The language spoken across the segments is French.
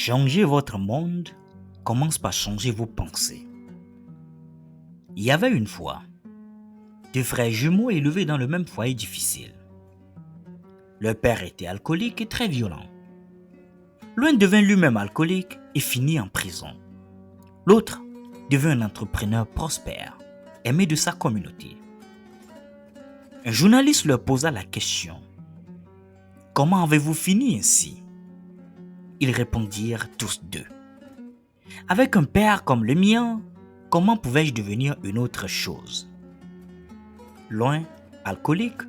Changer votre monde commence par changer vos pensées. Il y avait une fois deux frères jumeaux élevés dans le même foyer difficile. Leur père était alcoolique et très violent. L'un devint lui-même alcoolique et finit en prison. L'autre devint un entrepreneur prospère, aimé de sa communauté. Un journaliste leur posa la question: « Comment avez-vous fini ainsi ?» Ils répondirent tous deux: « Avec un père comme le mien, comment pouvais-je devenir une autre chose ?» L'un alcoolique,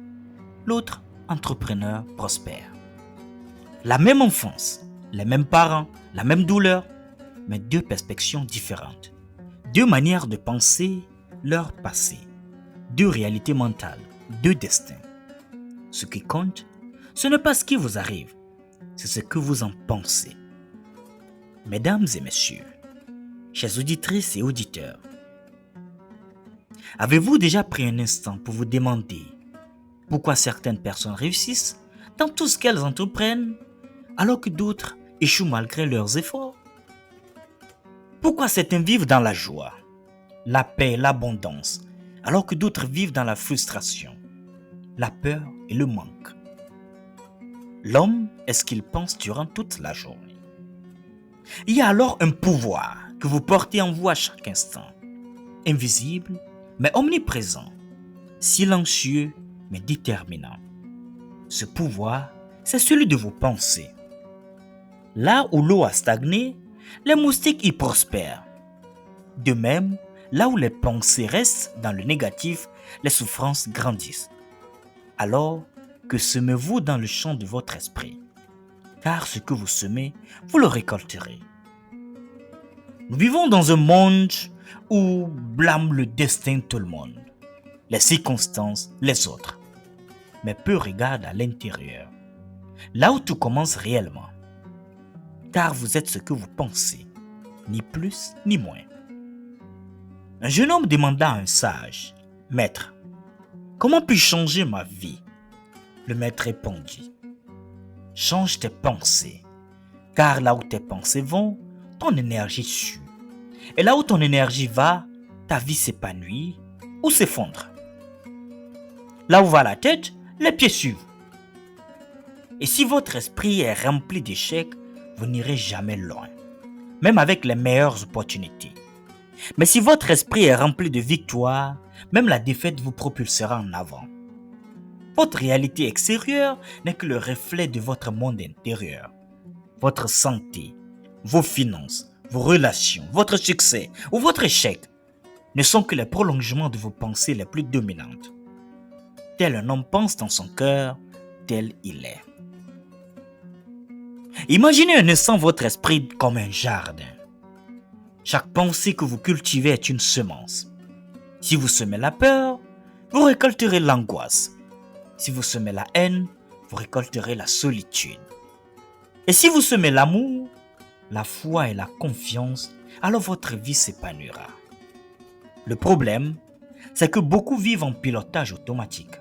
l'autre entrepreneur prospère. La même enfance, les mêmes parents, la même douleur, mais deux perspectives différentes. Deux manières de penser leur passé. Deux réalités mentales, deux destins. Ce qui compte, ce n'est pas ce qui vous arrive, c'est ce que vous en pensez. Mesdames et messieurs, chères auditrices et auditeurs, avez-vous déjà pris un instant pour vous demander pourquoi certaines personnes réussissent dans tout ce qu'elles entreprennent alors que d'autres échouent malgré leurs efforts? Pourquoi certains vivent dans la joie, la paix et l'abondance alors que d'autres vivent dans la frustration, la peur et le manque? L'homme est ce qu'il pense durant toute la journée. Il y a alors un pouvoir que vous portez en vous à chaque instant, invisible mais omniprésent, silencieux mais déterminant. Ce pouvoir, c'est celui de vos pensées. Là où l'eau a stagné, les moustiques y prospèrent. De même, là où les pensées restent dans le négatif, les souffrances grandissent. Alors que semez-vous dans le champ de votre esprit, car ce que vous semez, vous le récolterez. Nous vivons dans un monde où blâme le destin tout le monde, les circonstances, les autres. Mais peu regardent à l'intérieur, là où tout commence réellement. Car vous êtes ce que vous pensez, ni plus ni moins. Un jeune homme demanda à un sage: « Maître, comment puis-je changer ma vie ?» Le maître répondit: « Change tes pensées, car là où tes pensées vont, ton énergie suit. Et là où ton énergie va, ta vie s'épanouit ou s'effondre. Là où va la tête, les pieds suivent. Et si votre esprit est rempli d'échecs, vous n'irez jamais loin, même avec les meilleures opportunités. Mais si votre esprit est rempli de victoires, même la défaite vous propulsera en avant. Votre réalité extérieure n'est que le reflet de votre monde intérieur. Votre santé, vos finances, vos relations, votre succès ou votre échec ne sont que les prolongements de vos pensées les plus dominantes. Tel un homme pense dans son cœur, tel il est. Imaginez un instant votre esprit comme un jardin. Chaque pensée que vous cultivez est une semence. Si vous semez la peur, vous récolterez l'angoisse. Si vous semez la haine, vous récolterez la solitude. Et si vous semez l'amour, la foi et la confiance, alors votre vie s'épanouira. Le problème, c'est que beaucoup vivent en pilotage automatique.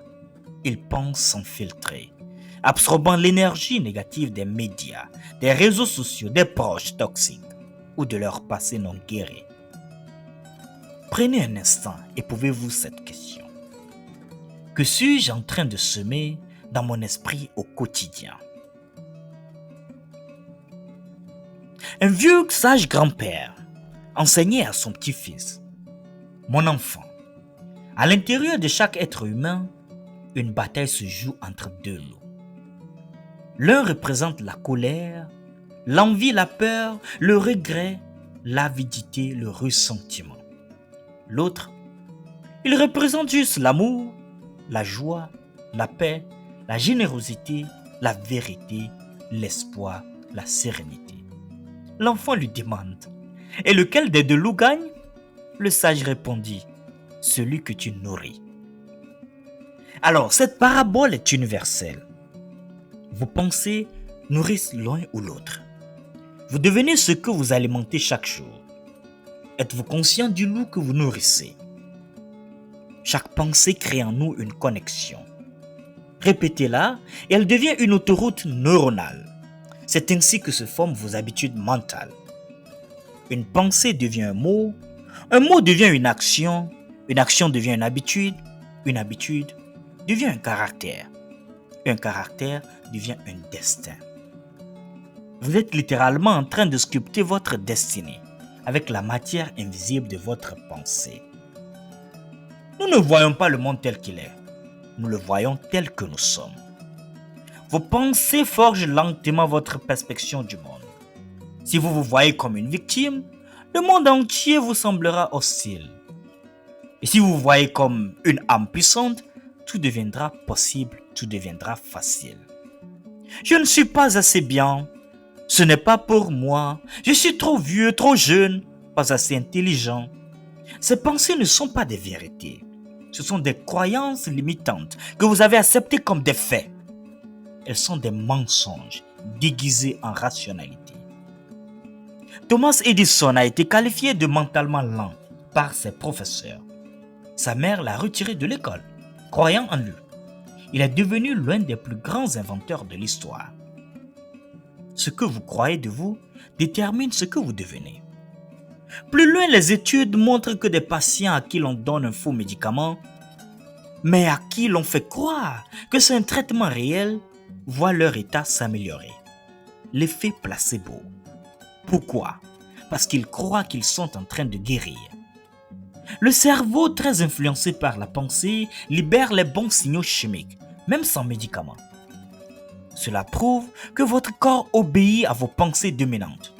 Ils pensent sans filtrer, absorbant l'énergie négative des médias, des réseaux sociaux, des proches toxiques ou de leur passé non guéri. Prenez un instant et posez-vous cette question. Que suis-je en train de semer dans mon esprit au quotidien? Un vieux sage grand-père enseignait à son petit-fils: « Mon enfant, à l'intérieur de chaque être humain, une bataille se joue entre deux loups. L'un représente la colère, l'envie, la peur, le regret, l'avidité, le ressentiment. L'autre, il représente juste l'amour, la joie, la paix, la générosité, la vérité, l'espoir, la sérénité. » L'enfant lui demande: « Et lequel des deux loups gagne ?» Le sage répondit: « Celui que tu nourris. » Alors, cette parabole est universelle. Vos pensées nourrissent l'un ou l'autre. Vous devenez ce que vous alimentez chaque jour. Êtes-vous conscient du loup que vous nourrissez? Chaque pensée crée en nous une connexion. Répétez-la et elle devient une autoroute neuronale. C'est ainsi que se forment vos habitudes mentales. Une pensée devient un mot devient une action devient une habitude devient un caractère devient un destin. Vous êtes littéralement en train de sculpter votre destinée avec la matière invisible de votre pensée. Nous ne voyons pas le monde tel qu'il est, nous le voyons tel que nous sommes. Vos pensées forgent lentement votre perception du monde. Si vous vous voyez comme une victime, le monde entier vous semblera hostile. Et si vous vous voyez comme une âme puissante, tout deviendra possible, tout deviendra facile. Je ne suis pas assez bien, ce n'est pas pour moi, je suis trop vieux, trop jeune, pas assez intelligent. Ces pensées ne sont pas des vérités, ce sont des croyances limitantes que vous avez acceptées comme des faits. Elles sont des mensonges déguisés en rationalité. Thomas Edison a été qualifié de mentalement lent par ses professeurs. Sa mère l'a retiré de l'école, croyant en lui. Il est devenu l'un des plus grands inventeurs de l'histoire. Ce que vous croyez de vous détermine ce que vous devenez. Plus loin, les études montrent que des patients à qui l'on donne un faux médicament, mais à qui l'on fait croire que c'est un traitement réel, voient leur état s'améliorer. L'effet placebo. Pourquoi? Parce qu'ils croient qu'ils sont en train de guérir. Le cerveau, très influencé par la pensée, libère les bons signaux chimiques, même sans médicaments. Cela prouve que votre corps obéit à vos pensées dominantes.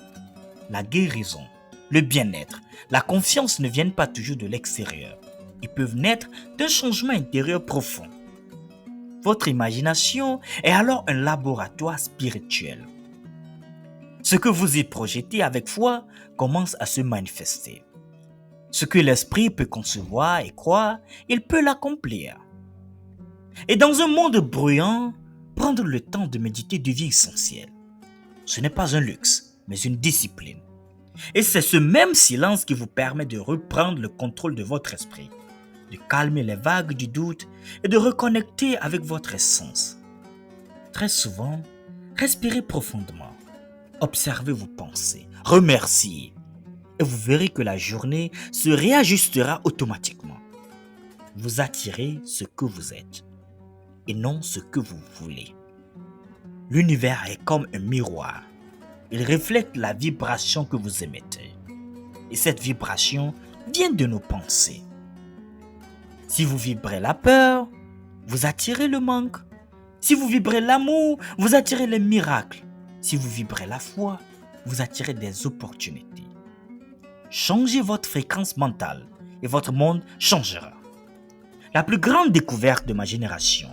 La guérison, le bien-être, la confiance ne viennent pas toujours de l'extérieur. Ils peuvent naître d'un changement intérieur profond. Votre imagination est alors un laboratoire spirituel. Ce que vous y projetez avec foi commence à se manifester. Ce que l'esprit peut concevoir et croire, il peut l'accomplir. Et dans un monde bruyant, prendre le temps de méditer devient essentiel. Ce n'est pas un luxe, mais une discipline. Et c'est ce même silence qui vous permet de reprendre le contrôle de votre esprit, de calmer les vagues du doute et de reconnecter avec votre essence. Très souvent, respirez profondément, observez vos pensées, remerciez, et vous verrez que la journée se réajustera automatiquement. Vous attirez ce que vous êtes et non ce que vous voulez. L'univers est comme un miroir. Il reflète la vibration que vous émettez. Et cette vibration vient de nos pensées. Si vous vibrez la peur, vous attirez le manque. Si vous vibrez l'amour, vous attirez les miracles. Si vous vibrez la foi, vous attirez des opportunités. Changez votre fréquence mentale et votre monde changera. La plus grande découverte de ma génération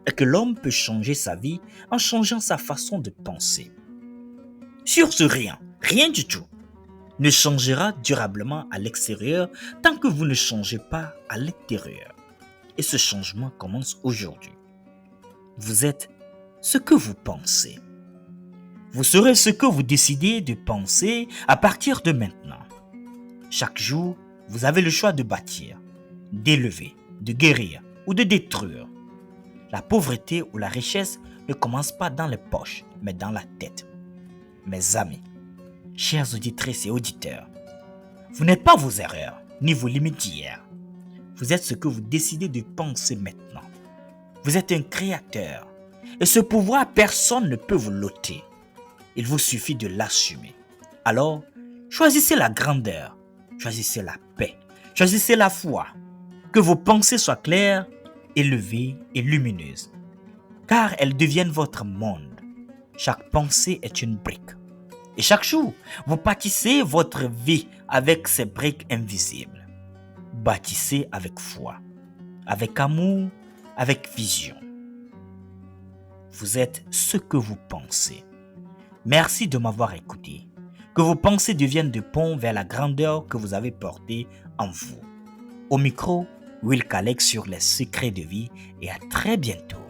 est que l'homme peut changer sa vie en changeant sa façon de penser. Sur ce rien du tout, ne changera durablement à l'extérieur tant que vous ne changez pas à l'intérieur. Et ce changement commence aujourd'hui. Vous êtes ce que vous pensez. Vous serez ce que vous décidez de penser à partir de maintenant. Chaque jour, vous avez le choix de bâtir, d'élever, de guérir ou de détruire. La pauvreté ou la richesse ne commence pas dans les poches, mais dans la tête. Mes amis, chers auditrices et auditeurs, vous n'êtes pas vos erreurs, ni vos limites d'hier. Vous êtes ce que vous décidez de penser maintenant. Vous êtes un créateur, et ce pouvoir, personne ne peut vous l'ôter. Il vous suffit de l'assumer. Alors, choisissez la grandeur, choisissez la paix, choisissez la foi. Que vos pensées soient claires, élevées et lumineuses, car elles deviennent votre monde. Chaque pensée est une brique. Et chaque jour, vous bâtissez votre vie avec ces briques invisibles. Bâtissez avec foi, avec amour, avec vision. Vous êtes ce que vous pensez. Merci de m'avoir écouté. Que vos pensées deviennent de ponts vers la grandeur que vous avez portée en vous. Au micro, Will Kalex sur les secrets de vie et à très bientôt.